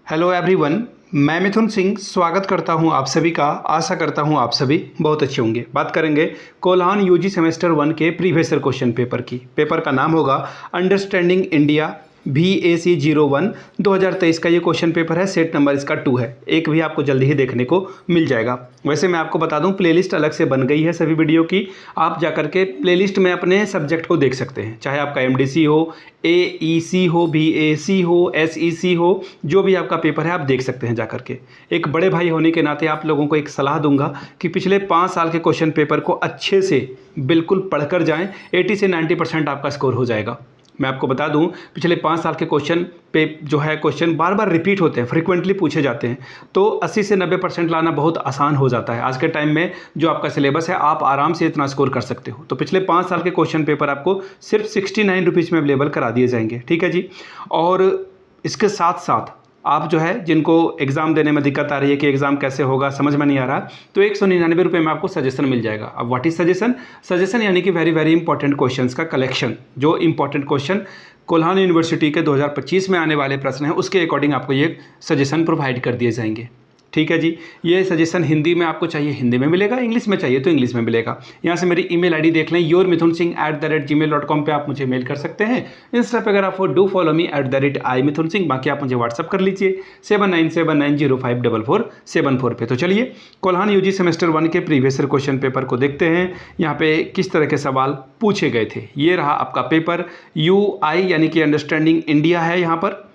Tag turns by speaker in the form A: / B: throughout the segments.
A: Hello everyone, मैं मिथुन सिंह स्वागत करता हूं आप सभी का। आशा करता हूं आप सभी बहुत अच्छे होंगे। बात करेंगे कोल्हान यूजी सेमेस्टर 1 के प्रीवियस ईयर क्वेश्चन पेपर की। पेपर का नाम होगा अंडरस्टैंडिंग इंडिया VAC 01 2023 का ये क्वेश्चन पेपर है। सेट नंबर इसका 2 है। एक भी आपको जल्दी ही देखने को मिल जाएगा। वैसे मैं आपको बता दूं, प्लेलिस्ट अलग से बन गई है सभी वीडियो की। आप जाकर के प्लेलिस्ट में अपने सब्जेक्ट को देख सकते हैं, चाहे आपका MDC हो, AEC हो, BAC हो, SEC हो, जो भी आपका पेपर है आप देख सकते हैं जाकर के। एक बड़े भाई होने के नाते आप लोगों को एक सलाह दूंगा कि पिछले 5 साल के क्वेश्चन पेपर को अच्छे से बिल्कुल पढ़कर जाएं। 80 से 90% आपका स्कोर हो जाएगा। मैं आपको बता दूं, पिछले 5 साल के क्वेश्चन पे जो है क्वेश्चन बार बार रिपीट होते हैं, फ्रीक्वेंटली पूछे जाते हैं, तो 80 से 90% लाना बहुत आसान हो जाता है। आज के टाइम में जो आपका सिलेबस है, आप आराम से इतना स्कोर कर सकते हो। तो पिछले 5 साल के क्वेश्चन पेपर आपको सिर्फ 69 रुपीज़ में अवेलेबल करा दिए जाएंगे, ठीक है जी। और इसके साथ साथ आप जो है जिनको एग्ज़ाम देने में दिक्कत आ रही है कि एग्ज़ाम कैसे होगा, समझ में नहीं आ रहा, तो 199 रुपये में आपको सजेशन मिल जाएगा। अब व्हाट इज सजेशन? सजेशन यानी कि वेरी वेरी इंपॉर्टेंट क्वेश्चंस का कलेक्शन। जो इंपॉर्टेंट क्वेश्चन कोल्हान यूनिवर्सिटी के 2025 में आने वाले प्रश्न हैं, उसके अकॉर्डिंग आपको ये सजेशन प्रोवाइड कर दिए जाएंगे, ठीक है जी। ये सजेशन हिंदी में आपको चाहिए हिंदी में मिलेगा, इंग्लिश में चाहिए तो इंग्लिश में मिलेगा। यहाँ से मेरी ईमेल आईडी देख लें, yourmithunsingh@gmail.com पे आप मुझे मेल कर सकते हैं। इंस्टा पे अगर आप डू फॉलो मी @imithunsingh। बाकी आप मुझे व्हाट्सअप कर लीजिए 7979054474 पे। तो चलिए कोल्हान यूजी सेमेस्टर 1 के प्रीवियस ईयर क्वेश्चन पेपर को देखते हैं। यहाँ पे किस तरह के सवाल पूछे गए थे। ये रहा आपका पेपर UI यानी कि अंडरस्टैंडिंग इंडिया है। यहाँ पर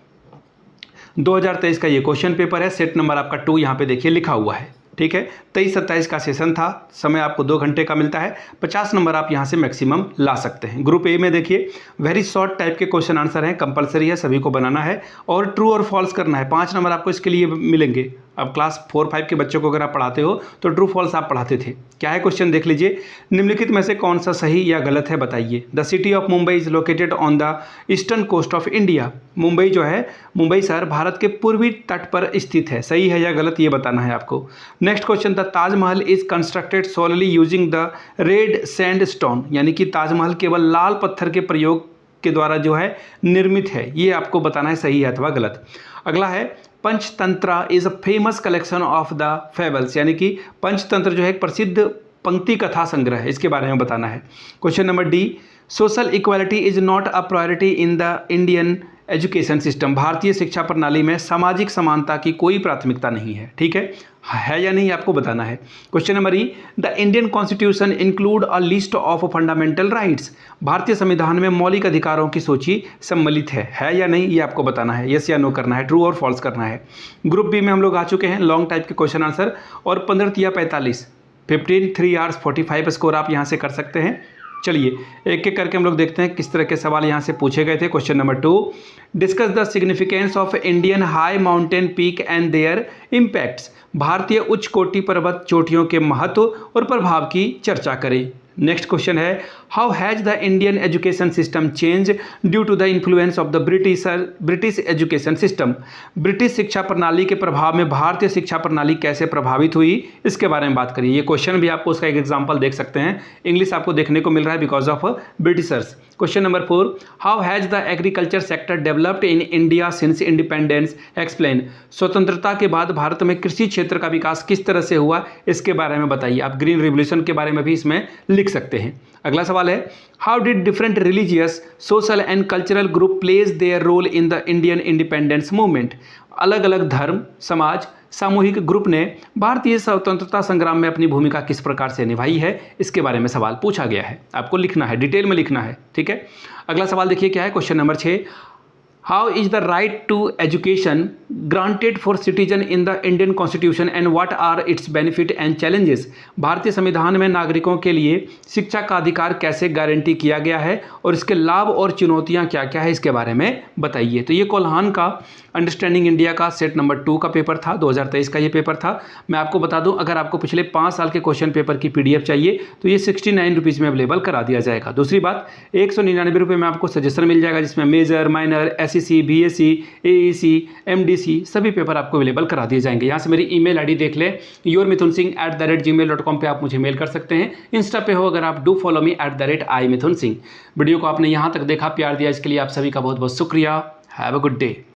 A: 2023 का ये क्वेश्चन पेपर है। सेट नंबर आपका 2 यहाँ पे देखिए लिखा हुआ है, ठीक है। 23-27 का सेशन था। समय आपको 2 घंटे का मिलता है। 50 नंबर आप यहाँ से मैक्सिमम ला सकते हैं। ग्रुप A में देखिए वेरी शॉर्ट टाइप के क्वेश्चन आंसर हैं, कंपलसरी है, सभी को बनाना है और ट्रू और फॉल्स करना है। 5 नंबर आपको इसके लिए मिलेंगे। अब क्लास 4-5 के बच्चों को अगर आप पढ़ाते हो तो ट्रू फॉल्स आप पढ़ाते थे। क्या है क्वेश्चन देख लीजिए। निम्नलिखित में से कौन सा सही या गलत है बताइए। The city of Mumbai is located on the eastern coast of India. Mumbai जो है, मुंबई शहर भारत के पूर्वी तट पर स्थित है। सही है या गलत ये बताना है आपको। Next question, the Taj Mahal is constructed solely using the red sandstone, यानी कि ताजमहल केवल लाल पत्थर के प्रयोग के द्वारा जो है निर्मित है। ये आपको बताना है सही है अथवा गलत। अगला है Panchatantra is a famous collection of the fables, यानी कि पंचतंत्र जो है एक प्रसिद्ध पंक्ति कथा संग्रह है। इसके बारे में बताना है। Question number D, social equality is not a priority in the Indian education system. भारतीय शिक्षा प्रणाली में सामाजिक समानता की कोई प्राथमिकता नहीं है, ठीक है या नहीं आपको बताना है। Question number E, the Indian constitution include a list of fundamental rights. भारतीय संविधान में मौलिक अधिकारों की सूची सम्मिलित है या नहीं ये आपको बताना है। यस या नो करना है, ट्रू और फॉल्स करना है। ग्रुप B में हम लोग आ चुके हैं, लॉन्ग टाइप के क्वेश्चन आंसर और 15-45 15 3 hours 45 स्कोर आप यहाँ से कर सकते हैं। चलिए एक एक करके हम लोग देखते हैं किस तरह के सवाल यहाँ से पूछे गए थे। Question number 2, discuss the significance of Indian high mountain peak and their impacts. भारतीय उच्च कोटि पर्वत चोटियों के महत्व और प्रभाव की चर्चा करें। नेक्स्ट क्वेश्चन है, how has the Indian education system change due to the influence of the British education system. British शिक्षा प्रणाली के प्रभाव में भारतीय शिक्षा प्रणाली कैसे प्रभावित हुई, इसके बारे में बात करिए। ये क्वेश्चन भी आपको उसका एक एग्जांपल देख सकते हैं। इंग्लिश आपको देखने को मिल रहा है because of Britishers. Question number 4, how has the agriculture sector developed in India since independence, explain. स्वतंत्रता के बाद भारत में कृषि क्षेत्र का विकास किस तरह से हुआ, इसके बारे में बताइए। आप ग्रीन रिवोल्यूशन के बारे में भी इसमें लिख सकते हैं। अगला सवाल है, how did different religious, social and cultural group plays their role in the Indian independence movement. अलग अलग धर्म, समाज, सामूहिक ग्रुप ने भारतीय स्वतंत्रता संग्राम में अपनी भूमिका किस प्रकार से निभाई है, इसके बारे में सवाल पूछा गया है। आपको लिखना है, डिटेल में लिखना है, ठीक है। अगला सवाल देखिए क्या है। Question number 6, how is the right to education granted for citizen in the Indian constitution and what are its benefit and challenges. भारतीय संविधान में नागरिकों के लिए शिक्षा का अधिकार कैसे गारंटी किया गया है और इसके लाभ और चुनौतियां क्या क्या है, इसके बारे में बताइए। तो ये कोल्हान का अंडरस्टैंडिंग इंडिया का सेट नंबर 2 का पेपर था। 2023 का ये पेपर था। मैं आपको बता दूं, अगर आपको पिछले 5 साल के क्वेश्चन पेपर की PDF चाहिए तो ये 69 रुपीज़ में अवेलेबल करा दिया जाएगा। दूसरी बात, 199 रुपये में आपको सजेशन मिल जाएगा, जिसमें major, minor, SEC, BAC, AEC, MDC सभी पेपर आपको अवेलेबल करा दिए जाएंगे। यहाँ से मेरी ईमेल आईडी देख लें, yourmithunsingh@gmail.com पे आप मुझे मेल कर सकते हैं। इंस्टा पे हो अगर आप do follow me @imithunsingh। Video को आपने यहाँ तक देखा, प्यार दिया, इसके लिए आप सभी का बहुत बहुत शुक्रिया। Have a good day.